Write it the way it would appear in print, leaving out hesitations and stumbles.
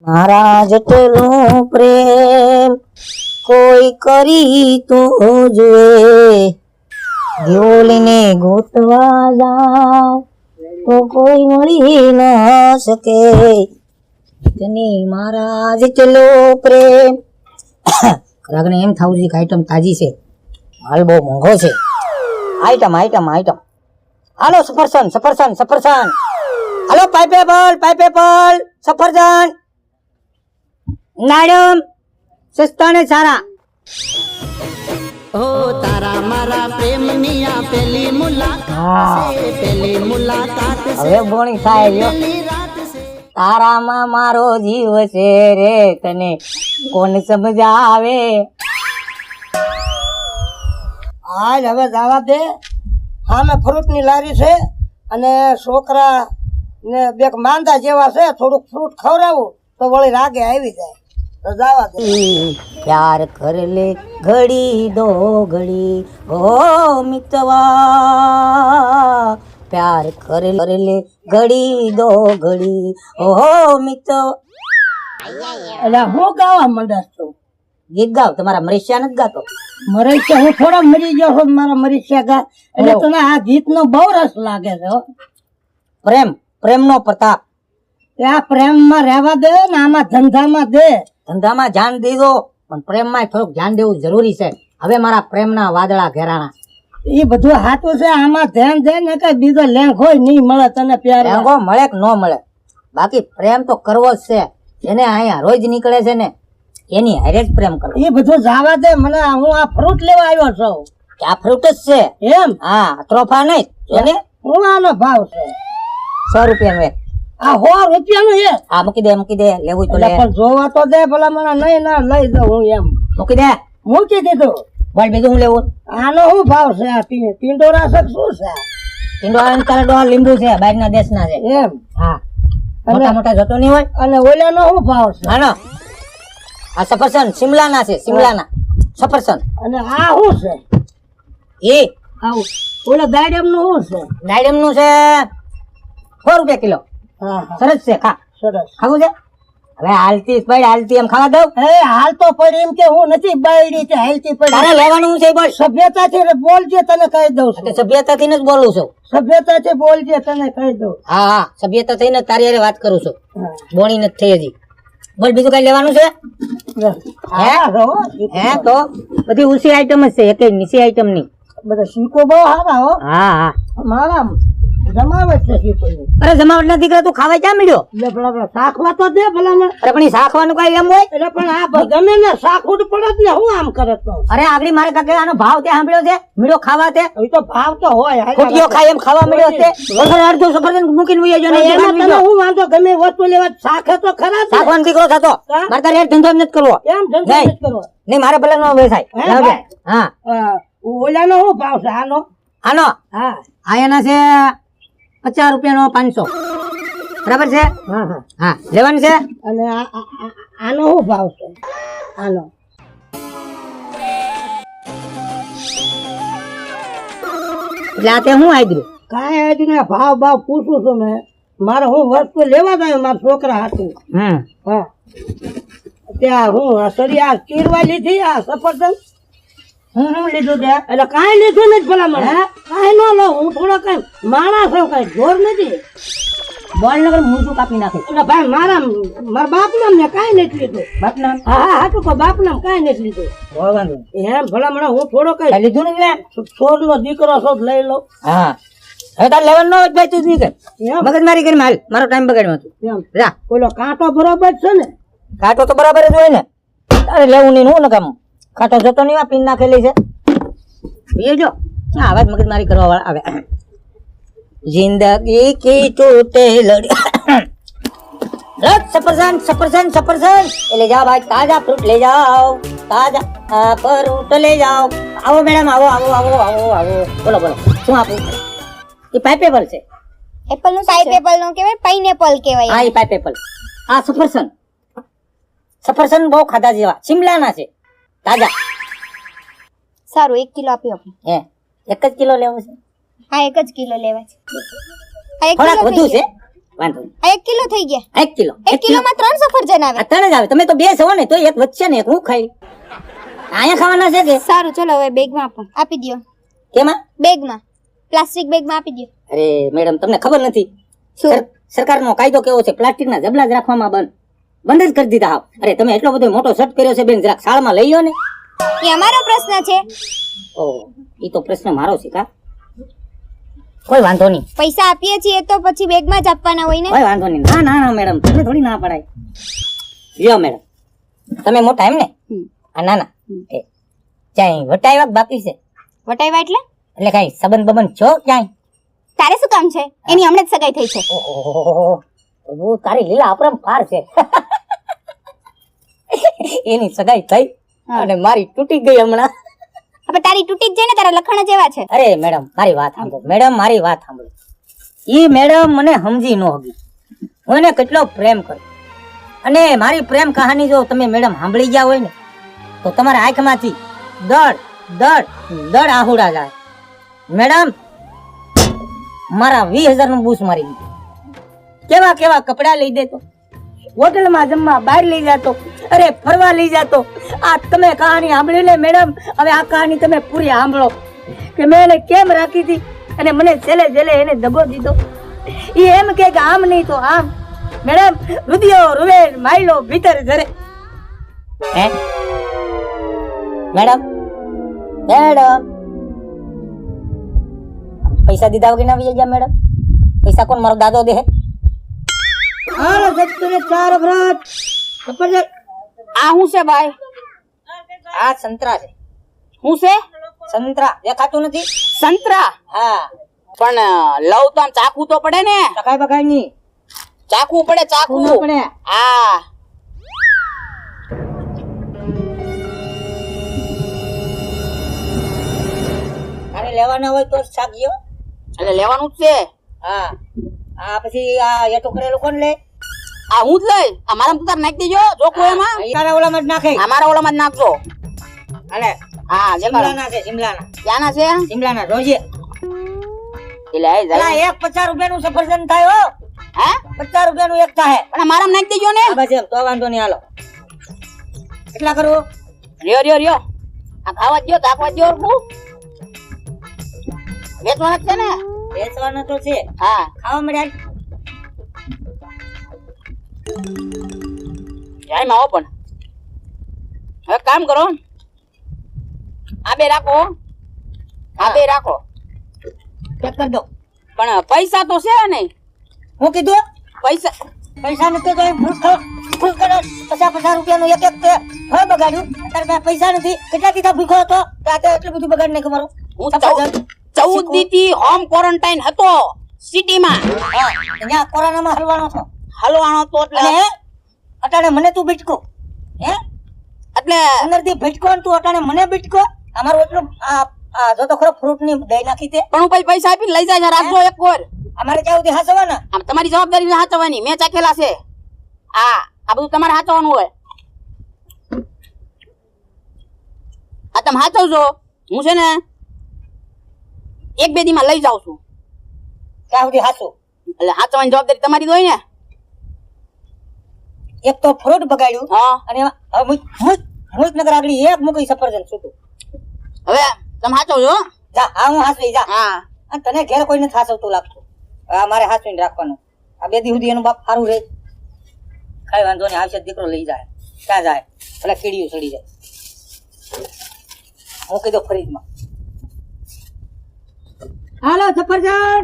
મારા જેટલો પ્રેમ કોઈ કરી તો જોવે, ગોલીને ગોતવા જાવ તો કોઈ મળી ન શકે, તને મારા જેટલો પ્રેમ. ખરાકને એમ થાવું જોઈએ કે આઈટમ તાજી છે, માલ બહુ મોંઘો છે. આઈટમ આઈટમ આઈટમ હાલો સફરસન સફરસન સફરસન, હાલો પાઇપેપલ સફરજન, નાડમ સસ્તા ને સારા. ઓ તારા મારા પ્રેમની આ પહેલી મુલાકાત છે, પહેલી મુલાકાત છે. હવે બોણી થાય લ્યો. તારામાં મારો જીવ છે રે, તને કોણ સમજાવે. હાલ હવે જવા દે. સામે ફ્રૂટની લારી છે અને છોકરા ને બે માંદા જેવા છે, થોડુંક ફ્રૂટ ખવડાવું તો વળી રાગે આવી જાય. તો જવા દે. પ્યાર કર લે ઘડી દો ઘડી ઓ મિતવા, પ્યાર કર લે ઘડી દો ઘડી ઓ મિતવા. એટલે હું ગાવા મંડસ છું? ગીત ગાવ. તમારા મરેશિયા નથી ગાતો? મરીશિયા હું થોડા મરી ગયો છું, મારા મરીશિયા ગા. એટલે તને આ ગીત નો બહુ રસ લાગે છે હો. પ્રેમ, પ્રેમનો પ્રતાપ. આ પ્રેમમાં રહેવા દે ને આમાં ધંધામાં દે. ધંધામાં ધ્યાન દીધો પણ પ્રેમમાં થોડુંક ધ્યાન દેવું જરૂરી છે. હવે મારા પ્રેમના વાદળા ઘેરાણા. એ બધું હાથું છે, આમાં ધ્યાન દે ને કઈ બીજો લેંઘો નહીં મળે તને પ્યાર. લેંઘો મળે કે ન મળે, બાકી પ્રેમ તો કરવો જ છે. જેને અહીંયા રોજ નીકળે છે ને એની હારે જ પ્રેમ કરવો. એ બધું જવા દે. મને હું આ ફ્રૂટ લેવા આવ્યો છું. આ ફ્રૂટ જ છે એમ? હા, ત્રોફા નહીં. એને હું આનો ભાવ છે 100 રૂપિયાનું એક. આ 100 રૂપિયાનું છે. હા મૂકી દે, લેવું તો લે. પણ જોવા તો દે ભલા મને. નહીં ના લઈ દઉં હું એમ. મૂકી દે. મૂકી દીધું. બોલ બીજું હું લેવું? આનો શું ભાવ છે? આ ટીંડોરા છે શું છે? ટીંડોળા તારા ડોહા લીંબુ છે, બહારના દેશના છે. એમ? હા, મોટા મોટા જતો નહીં હોય. અને ઓલાનો શું ભાવ છે? હાનો આ સફરસન શિમલાના છે, શિમલાના સફરસન. અને આ શું છે? એ આવું ઓલા દાડમ નું શું છે? નાયડમ નું છે 100 રૂપિયા કિલો. હા હા, સરસ છે, ખા. સરસ. ખાવું છે? હવે હાલતી એમ ખાવા દઉં. એ હાલ તો પડી એમ કે હું નથી બાયડી છે, હાલતી પડી. તારે લેવાનું છે બોલ. સભ્યતાથી બોલજે, તને કહી દઉં છું. સભ્યતાથી જ બોલું છું. સભ્યતાથી બોલજે, તને કહી દઉં. હા, સભ્યતા થઈને તારી હારે વાત કરું છું. હા. બોણી નથી થઈ હજી. બોલ બીજું કઈ લેવાનું છે? હા, રહો. હે તો બધી ઉસી આઈટમ જ છે, એક નીચી આઈટમ ની. બધા શીખો બહુ સારા હો. હા મારા જમાવટ છે શીખો. અરે જમાવટ ના દીકરા તું ખાવા ક્યાં મળ્યો? એટલે ભલા શાખવા તો દે ભલા ને. અરે પણ શાખવાનું કઈ એમ હોય? એટલે પણ આ ગમે ને શાખું પડે જ ને. હું આમ કરે તો અરે આગળ મારે કાકે આનો ભાવ તે સાંભળ્યો છે? મીડો ખાવા તે એ તો ભાવ તો હોય. ખોટીઓ ખાય એમ ખાવા મળ્યો છે. વગર અડધો સફરજન મૂકીને વહી જજો ને. એમાં તને હું વાંધો? ગમે વસ્તુ લેવા શાખે તો ખરા જ ને. શાખવાનો દીકરો થતો મારે તારે ધંધો નથી કરવો. એમ ધંધો નહીં. નથી કરવો. નહીં મારે ભલે નો વેચાય. હે લાવજે. ભાઈ? હા ઓલાનો શું ભાવ છે આનો? આનો હા આ એના છે 50 રૂપિયાનો 500. બરાબર છે? હા હા. હા લેવાનું છે. અને આનો શું ભાવ છે? આનો એટલે આ તે હું આદરું. કાંઈ હજી ને ભાવ પૂછું છું મેં. મારે હું વસ્તુ લેવા જાય મારા છોકરા હાથું. હા ત્યાં હું આ સળિયા ચીરવા લીધી. આ સફરજન હું લીધું ત્યાં. એટલે કાંઈ લીધું નથી ભલા મને. કાંઈ ન લો. હું થોડો કઈ માણસ છું, કઈ જોર નથી. બોલ નગર મૂંછું કાપી નાખે. એટલે ભાઈ મારા બાપ નામ ને કાંઈ નથી લીધું. બાપ નામ હા હા હાટું કહો, બાપ નામ કાંઈ નથી લીધું. બોલવાનું. એમ ભલા મને હું થોડો કઈ કઈ લીધું ને? છોર નો દીકરો છો જ લઈ લઉં. હા હવે તારે લેવાનું ન હોય તો ભાઈ તું જ નહીં કર. એમ મગજ મારી કરીને હાલ, મારો ટાઈમ બગાડ્યો તું. એમ જા. ઓલો કાંટો બરોબર છે ને? કાંટો તો બરાબર જ હોય ને. તારે લેવું નહીં હું નકામ. કાંટો જતો નહીં, આ પીન નાખેલી છે. એ જો આવાજ મગજ મારી કરવા વાળા આવે. જિંદગી કી ટૂટે લડી સફરજન સફરજન સફરજન એ લે જાઓ ભાઈ, તાજા ફ્રૂટ લે જાઓ, તાજા ફ્રૂટ લે જાઓ. આવો મેડમ, આવો આવો આવો આવો આવો. બોલો બોલો શું આપું? એ પાઇપેપલ છે. એપલ નું પાઇનએપલ નું કહેવાય, પાઇનએપલ કહેવાય. હા એ પાઇપેપલ. આ સફરજન. સફરજન બહુ ખાધા જેવા, શિમલાના છે, તાજા. સારું 1 કિલો આપ્યો આપણે. હે 1 જ કિલો લેવો છે? હા 1 જ કિલો લેવા છે. આ 1 થોડાક કિલો વધુ થઈ છે, વાંધો નહીં. આ 1 કિલો થઈ ગયા. 1 કિલો 1 કિલોમાં 3 સફરજન આવે. આ ત્રણ જ આવે. તમે તો બે છો ને, તો એક વચ્ચે ને એક હું ખાઈ. અહીંયા ખાવાના છે કે સારું ચલો હવે બેગમાં આપો. આપી દ્યો. કેમાં? બેગમાં. પ્લાસ્ટિક બેગમાં આપી દ્યો. અરે મેડમ, તમને ખબર નથી શું? સરકારનો કાયદો કેવો છે? પ્લાસ્ટિકના જબલા જ રાખવામાં બંધ જ કરી દીધા. હાવ. અરે તમે એટલો બધો મોટો શર્ટ કર્યો છે બેન, જરાક શાળામાં લઈ લો ને. એ અમારો પ્રશ્ન છે. ઓહ, ઈ તો પ્રશ્ન મારો છે કા? કોઈ વાંધો નહીં, પૈસા આપીએ છીએ તો પછી બેગમાં જ આપવાના હોય ને. કોઈ વાંધો નહીં. ના ના ના મેડમ, તમને થોડી ના પડાય. લ્યો મેડમ, તમે મોટા એમ ને? આ નાના એ ક્યાંય વટાવ્યા બાકી છે? વટાવ્યા એટલે કઈ સંબંધ બંધ છો ક્યાંય? તારે શું કામ છે? એની હમણાં જ સગાઈ થઈ છે. ઓહો, તારી લીલા અપરંપાર છે. એની સગાઈ થઈ અને મારી તૂટી ગઈ હમણાં. હવે તારી તૂટી જ જાય ને, તારા લખણ જ એવા છે. અરે મેડમ, મારી વાત સાંભળો. મેડમ, મારી વાત સાંભળો. ઈ મેડમ મને સમજી ન હગી. હું એને કેટલો પ્રેમ કરું, અને મારી પ્રેમ કહાની જો તમે મેડમ સાંભળી ગયા હોય ને, તો તમારા આંખમાંથી દડ આહુડા જાય. મેડમ, મારા 20,000 નું બૂસ મારી દીધું. કેવા કેવા કપડા લઈ દેતો, હોટલમાં જમવા બહાર લઈ જતો, અરે ફરવા લઈ જતો. આ તમે કહાની સાંભળી ને મેડમ, હવે આ કહાની તમે પૂરી સાંભળો કે મેં એને કેમ રાખી હતી અને મને છેલ્લે એને દગો દીધો. એ એમ કે આમ નહીં તો આમ. મેડમ, રુદિયો રૂવે માયલો ભીતર જરે. હે મેડમ, પૈસા દીધા વગર ના આવી ગયા મેડમ? પૈસા કોણ? મારો દાદો દે. હાલો સત્તરે 4 વ્રત સફરજન. આ શું છે ભાઈ? આ સંતરા છે. શું છે? સંતરા દેખાતું નથી? સંતરા? હા, પણ લવ તો આમ ચાકુ તો પડે ને. ટકાઈ બકાઈ ની ચાકુ પડે, ચાકુ. પડે. હા, આને લેવાના હોય તો શાક ગયો. એટલે લેવાનું જ છે. હા, આ પછી આ યટો કરેલું કોણ લે? આ હું જ લઈ. આ મારા ઉતાર નાખી દેજો જોખો એમાં. તારા ઓલામાં જ નાખે. અમારા ઓલામાં જ નાખજો. અલે હા, જે શિમલાના છે, શિમલાના. ક્યાંના છે? શિમલાના રોજે. એટલે એ અલા, જાય. એક 50 રૂપિયાનું સફરજન થાય હો. હે? 50 રૂપિયાનું એક થાય. પણ આ મારામાં નાખી દેજો ને. આ બસ એમ તો વાંધો નહીં. હાલો, કેટલા કરવું? રહ્યો. આ ખાવા દ્યો, તાકવા દ્યો. હું વેચવાના જ છે ને. વેચવાના તો છે, હા, ખાવા મળ્યા. જાય આવો. પણ હવે કામ કરો, આ બે રાખો. આ બે રાખો. ચેક કરી દો. પણ પૈસા તો છે નહીં. હું કીધું? પૈસા નથી તો ફૂલ કરો. 50 રૂપિયાનું એક છે. હવે બગાડ્યું. અત્યારે પાસે પૈસા નથી. કેટલા દીધા ભૂખો હતો? રાતે એટલું બધું બગાડ નહીં તમારું. હું 14 દી થી હોમ ક્વોરન્ટાઇન હતો સિટીમાં. અહીંયા કોરોનામાં હલવાનો છો. હલવાનો તો અને અટાણે મને તું બીટકો. હે? એટલે 15 દી ભટકો ને તું અટાણે મને બીટકો. અમારું એટલું આ જો તો ખરો ફ્રૂટ ની દઈ નાખી તે. પણ હું પછી પૈસા આપીને લઈ જાય રાખજો એક વાર. અમારે ક્યાં સુધી હાસવાના? આમ તમારી જવાબદારી હાચવવાની. મેં ચાખેલા છે. આ બધું તમારે હાચવવાનું હોય. આ તમે હાચવજો. હું છે ને 1-2 દી માં લઈ જાઉં છું. ક્યાં સુધી હાસું? એટલે હાચવવાની જવાબદારી તમારી જ હોય ને. એક તો ફ્રૂટ બગાડ્યું હા, અને એમાં હવે મુજ નગર આગળ એક મૂકી સફરજન છૂટું. હવે તમે હાચવજો. જા, હા હું હાસવી જા. હા, અને તને ઘેર કોઈ નથી હાસવતું લાગતું. આ મારે હાસવીને રાખવાનું. આ 2 દી સુધી એનું બાપ સારું રહે. કઈ વાંધો નહીં, આવશે દીકરો લઈ જાય. ક્યાં જાય? ભલે કીડીયું ચડી જાય. મૂકી દો ફ્રીજમાં. હાલો સફરજન.